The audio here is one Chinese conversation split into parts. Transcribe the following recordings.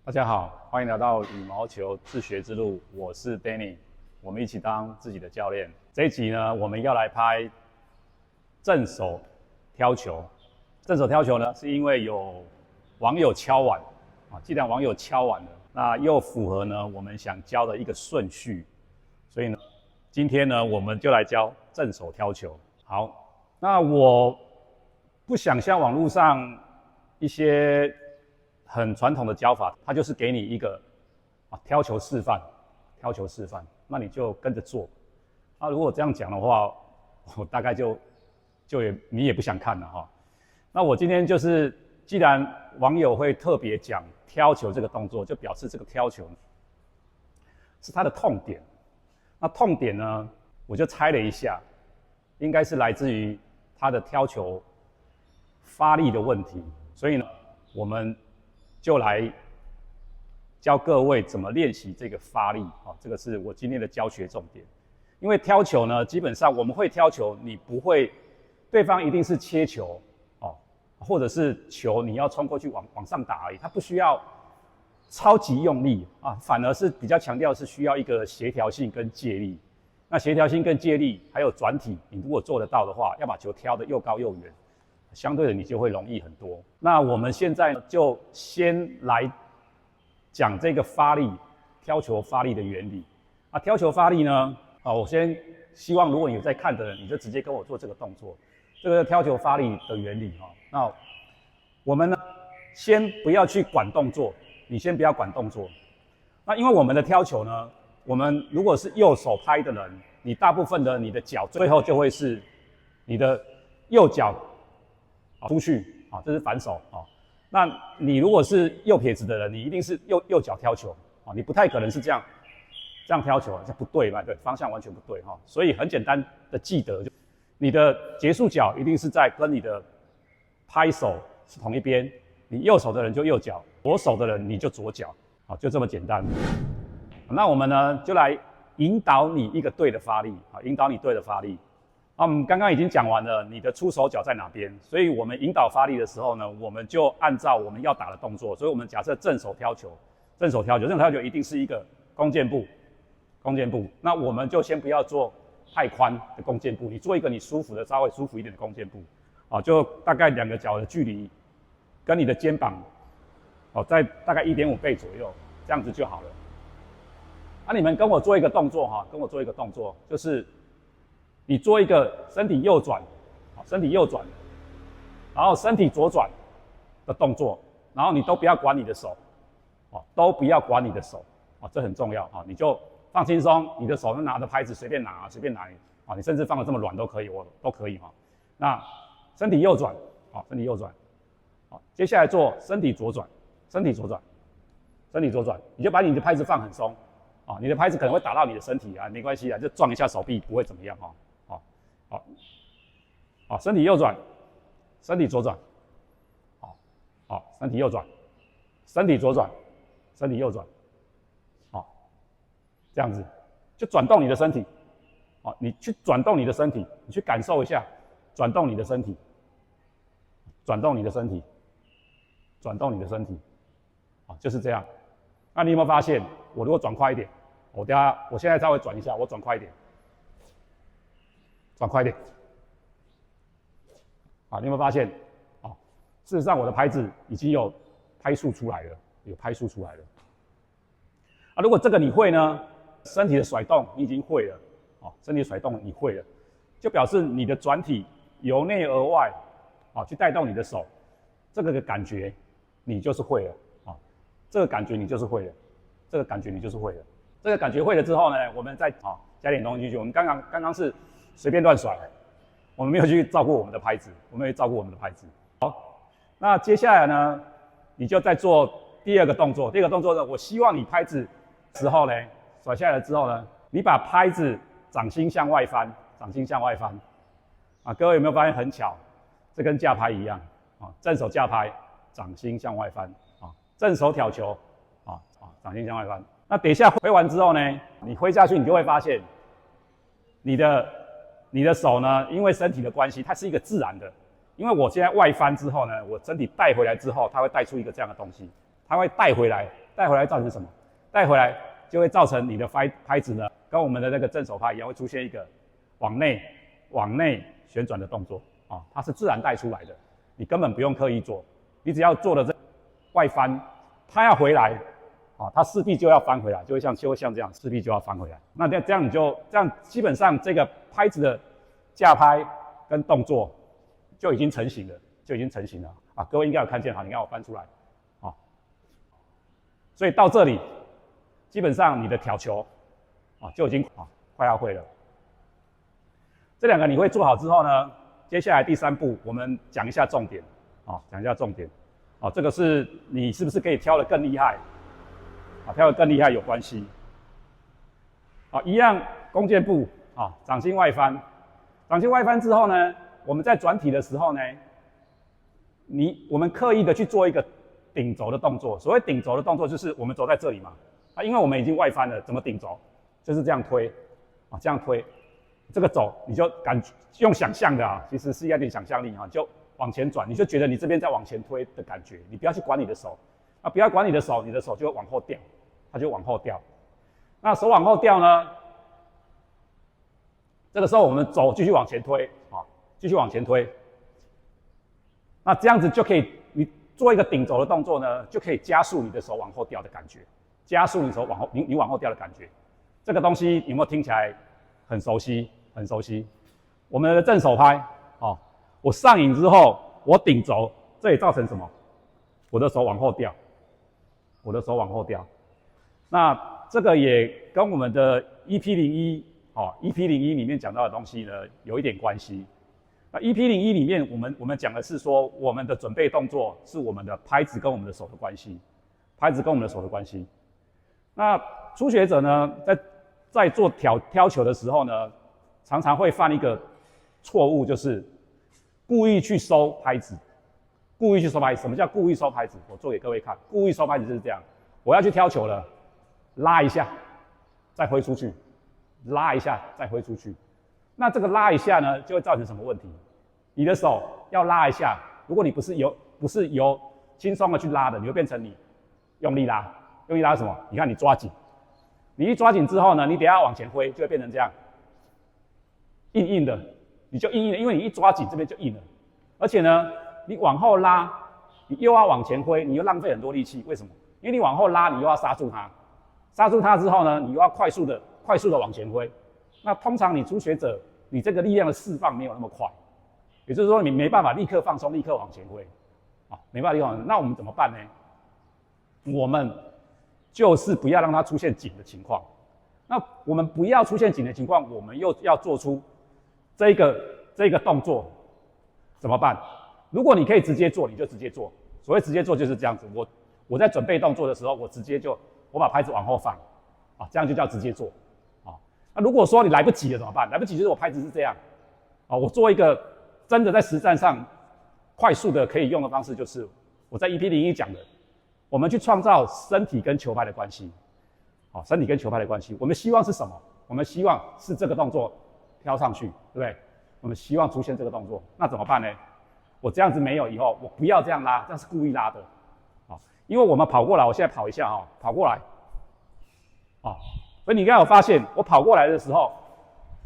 大家好，欢迎来到羽毛球自学之路，我是 Danny， 我们一起当自己的教练。这一集呢，我们要来拍正手挑球。正手挑球呢，是因为有网友敲碗啊，既然网友敲碗了，那又符合呢我们想教的一个顺序，所以呢，今天呢我们就来教正手挑球。好，那我不想像网络上一些很传统的教法，它就是给你一个挑球示范，那你就跟着做。如果这样讲的话，我大概你也不想看了哈。那我今天就是，既然网友会特别讲挑球这个动作，就表示这个挑球是他的痛点。那痛点呢，我就猜了一下，应该是来自于他的挑球发力的问题。所以呢，我们就来教各位怎么练习这个发力啊，这个是我今天的教学重点。因为挑球呢，基本上我们会挑球，你不会，对方一定是切球哦，或者是球你要冲过去往上打而已，它不需要超级用力啊，反而是比较强调是需要一个协调性跟借力。那协调性跟借力还有转体，你如果做得到的话，要把球挑得又高又远，相对的你就会容易很多。那我们现在就先来讲这个发力，挑球发力的原理。挑球发力呢，我先希望如果你有在看的人，你就直接跟我做这个动作，这个挑球发力的原理哈。那我们呢，先不要去管动作，你先不要管动作。那因为我们的挑球呢，我们如果是右手拍的人，你大部分的你的脚最后就会是你的右脚出去啊，这是反手啊。那你如果是右撇子的人，你一定是右脚挑球啊，你不太可能是这样挑球，这不对吧？对，方向完全不对哈。所以很简单的记得，就你的结束脚一定是在跟你的拍手是同一边，你右手的人就右脚，左手的人你就左脚，好，就这么简单。那我们呢就来引导你一个对的发力，好，引导你对的发力。我们刚刚已经讲完了你的出手脚在哪边，所以我们引导发力的时候呢，我们就按照我们要打的动作，所以我们假设正手挑球一定是一个弓箭步，那我们就先不要做太宽的弓箭步，你做一个你稍微舒服一点的弓箭步，就大概两个脚的距离跟你的肩膀，在大概 1.5 倍左右，这样子就好了。你们跟我做一个动作哈，就是你做一个身体右转，然后身体左转的动作，然后你都不要管你的手，这很重要，你就放轻松，你的手拿着拍子随便拿，你甚至放得这么软都可以，都可以哈。那身体右转，接下来做身体左转，你就把你的拍子放很松，你的拍子可能会打到你的身体没关系就撞一下手臂，不会怎么样身体右转，身体左转，身体右转，身体左转，身体右转，这样子就转动你的身体，你去转动你的身体，你去感受一下，转动你的身体，就是这样。那你有没有发现，我如果转快一点，我现在稍微转一下，我转快一点，你有没有发现？事实上我的拍子已经有拍数出来了，如果这个你会呢，身体的甩动你已经会了，就表示你的转体由内而外，去带动你的手，这个感觉你就是会了，这个感觉你就是会了。这个感觉会了之后呢，我们再加点东西进去。我们刚刚是随便乱甩，我们没有去照顾我们的拍子，好，那接下来呢，你就再做第二个动作。呢，我希望你拍子之后呢，甩下来之后呢，你把拍子掌心向外翻，各位有没有发现很巧？这跟架拍一样正手架拍，掌心向外翻正手挑球掌心向外翻。那等一下挥完之后呢，你挥下去，你就会发现你的你的手呢，因为身体的关系，它是一个自然的。因为我现在外翻之后呢，我身体带回来之后，它会带出一个这样的东西，它会带回来造成什么？带回来就会造成你的拍子呢，跟我们的那个正手拍一样，会出现一个往内旋转的动作啊，它是自然带出来的，你根本不用刻意做，你只要做了这外翻，它要回来啊，它势必就要翻回来，就会像这样，势必就要翻回来。那这样基本上这个拍子的架拍跟动作就已经成型了，啊！各位应该有看见，好，你看我翻出来，啊，所以到这里，基本上你的挑球，啊，就已经快要会了。这两个你会做好之后呢，接下来第3步，我们讲一下重点，啊，这个是你是不是可以挑得更厉害，啊，挑得更厉害有关系，啊，一样弓箭步，啊，掌心外翻之后呢，我们在转体的时候呢，我们刻意的去做一个顶轴的动作。所谓顶轴的动作，就是我们走在这里嘛，啊，因为我们已经外翻了，怎么顶轴？就是这样推，啊，这样推，这个走你就用想象的啊，其实是要点想象力啊，就往前转，你就觉得你这边在往前推的感觉，你不要去管你的手，啊，不要管你的手，你的手就会往后掉，它就往后掉。那手往后掉呢？这个时候我们继续往前推，啊，继续往前推。那这样子就可以，你做一个顶轴的动作呢，就可以加速你的手往后掉的感觉，加速你手往后，你往后掉的感觉。这个东西有没有听起来很熟悉？很熟悉。我们的正手拍，哦，我上引之后，我顶轴，这也造成什么？我的手往后掉，那这个也跟我们的 EP01。EP01里面讲到的东西呢，有一点关系。那 EP01里面，我们讲的是说，我们的准备动作是我们的拍子跟我们的手的关系，那初学者呢，在做挑球的时候呢，常常会犯一个错误，就是故意去收拍子。什么叫故意收拍子？我做给各位看，故意收拍子就是这样：我要去挑球了，拉一下，再挥出去。拉一下，再挥出去。那这个拉一下呢，就会造成什么问题？你的手要拉一下，如果你不是由轻松的去拉的，你会变成你用力拉。用力拉是什么？你看你抓紧，你一抓紧之后呢，你等一下往前挥就会变成这样，硬硬的，你就硬硬的，因为你一抓紧这边就硬了。而且呢，你往后拉，你又要往前挥，你又浪费很多力气。为什么？因为你往后拉，你又要刹住它，刹住它之后呢，你又要快速的往前挥，那通常你初学者，你这个力量的释放没有那么快，也就是说你没办法立刻放松，立刻往前挥，啊，没办法立刻往前。那我们怎么办呢？我们就是不要让它出现紧的情况。那我们不要出现紧的情况，我们又要做出这个动作，怎么办？如果你可以直接做，你就直接做。所谓直接做就是这样子，我在准备动作的时候，我把拍子往后放，啊，这样就叫直接做。那如果说你来不及了怎么办？来不及就是我拍子是这样，啊，我做一个真的在实战上快速的可以用的方式，就是我在 EP01讲的，我们去创造身体跟球拍的关系，好，身体跟球拍的关系，我们希望是什么？我们希望是这个动作飘上去，对不对？我们希望出现这个动作，那怎么办呢？我这样子没有以后，我不要这样拉，这样是故意拉的，好，因为我们跑过来，我现在跑一下哈，跑过来，啊。所以你应该有发现，我跑过来的时候，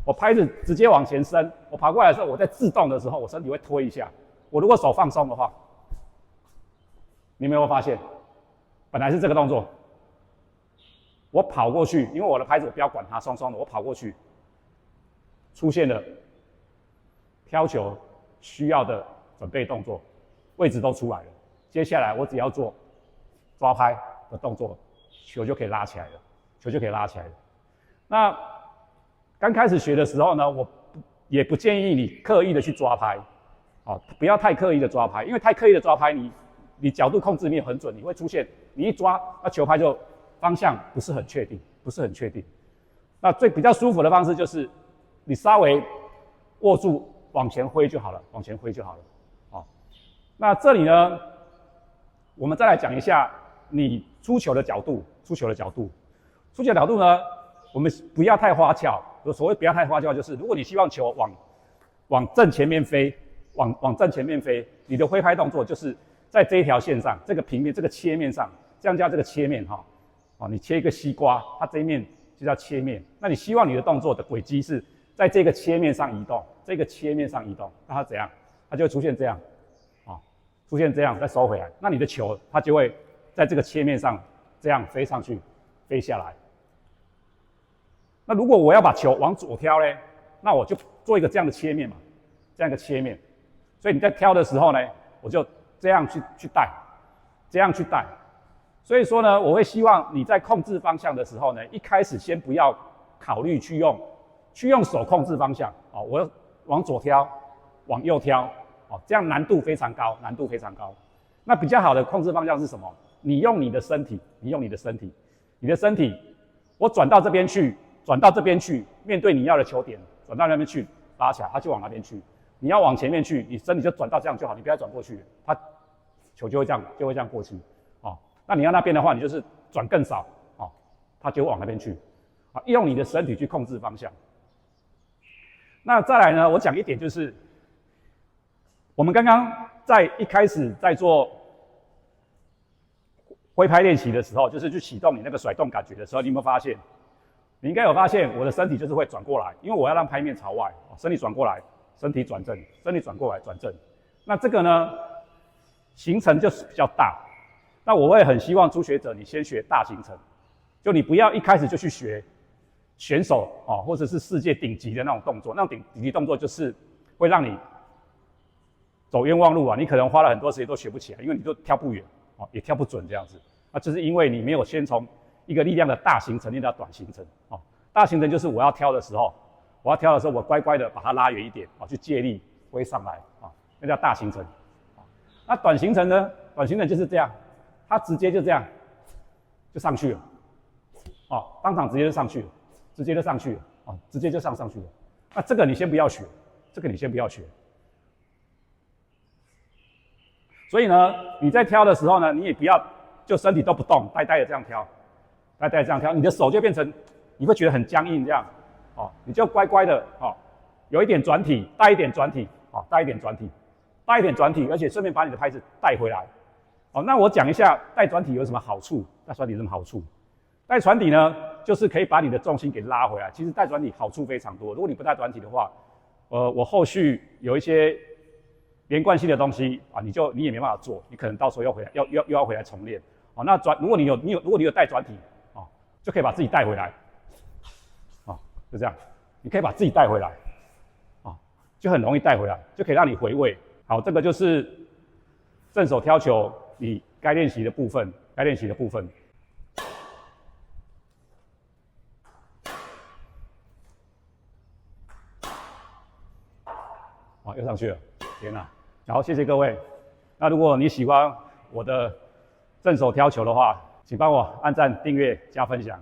我拍子直接往前伸。我跑过来的时候，我在自动的时候，我身体会推一下。我如果手放松的话，你有没有发现？本来是这个动作，我跑过去，因为我的拍子我不要管它，松松的，我跑过去，出现了挑球需要的准备动作，位置都出来了。接下来我只要做抓拍的动作，球就可以拉起来了。那刚开始学的时候呢，我也不建议你刻意的去抓拍，不要太刻意的抓拍，因为太刻意的抓拍，你角度控制没有很准，你会出现你一抓，那球拍就方向不是很确定。那比较舒服的方式就是你稍微握住往前挥就好了，那这里呢，我们再来讲一下你出球的角度呢，我们不要太花俏，所谓不要太花俏，就是如果你希望球往正前面飞，往正前面飞，你的挥拍动作就是在这一条线上，这个平面这个切面上，这样叫这个切面哈。你切一个西瓜，它这一面就叫切面。那你希望你的动作的轨迹是在这个切面上移动，这个切面上移动，那它怎样？它就会出现这样，出现这样再收回来。那你的球它就会在这个切面上这样飞上去，飞下来。那如果我要把球往左挑呢，那我就做一个这样的切面嘛，这样一个切面。所以你在挑的时候呢，我就这样去带，这样去带。所以说呢，我会希望你在控制方向的时候呢，一开始先不要考虑去用手控制方向我要往左挑，往右挑这样难度非常高，难度非常高。那比较好的控制方向是什么？你用你的身体，我转到这边去，转到这边去，面对你要的球点，转到那边去，拉起来，它就往那边去。你要往前面去，你身体就转到这样就好，你不要转过去，它球就会这样过去那你要那边的话，你就是转更少它就会往那边去用你的身体去控制方向。那再来呢，我讲一点就是，我们刚刚在一开始在做挥拍练习的时候，就是去启动你那个甩动感觉的时候，你有没有发现？你应该有发现，我的身体就是会转过来，因为我要让拍面朝外，身体转过来，身体转正，身体转过来转正。那这个呢，行程就是比较大。那我会很希望初学者你先学大行程，就你不要一开始就去学选手或者是世界顶级的那种动作，那种顶级动作就是会让你走冤枉路你可能花了很多时间都学不起来，因为你都跳不远也跳不准这样子。就是因为你没有先从一个力量的大行程练到短行程大行程就是我要挑的时候，我乖乖的把它拉远一点去借力挥上来那叫大行程那短行程呢？短行程就是这样，它直接就这样就上去了当场直接就上去了，直接就上去了直接就上去了。那这个你先不要学，所以呢，你在挑的时候呢，你也不要就身体都不动，呆呆的这样挑，你的手就变成你会觉得很僵硬这样你就乖乖的有一点转体，带一点转体而且顺便把你的拍子带回来那我讲一下带转体有什么好处？带转体呢，就是可以把你的重心给拉回来。其实带转体好处非常多。如果你不带转体的话，我后续有一些连贯性的东西你也没办法做，你可能到时候又要回来重练那如果你有带转体就可以把自己带回来就这样，你可以把自己带回来就很容易带回来，就可以让你回位。好，这个就是正手挑球你该练习的部分。又上去了，天哪！好，谢谢各位。那如果你喜欢我的正手挑球的话，请帮我按赞、订阅、加分享。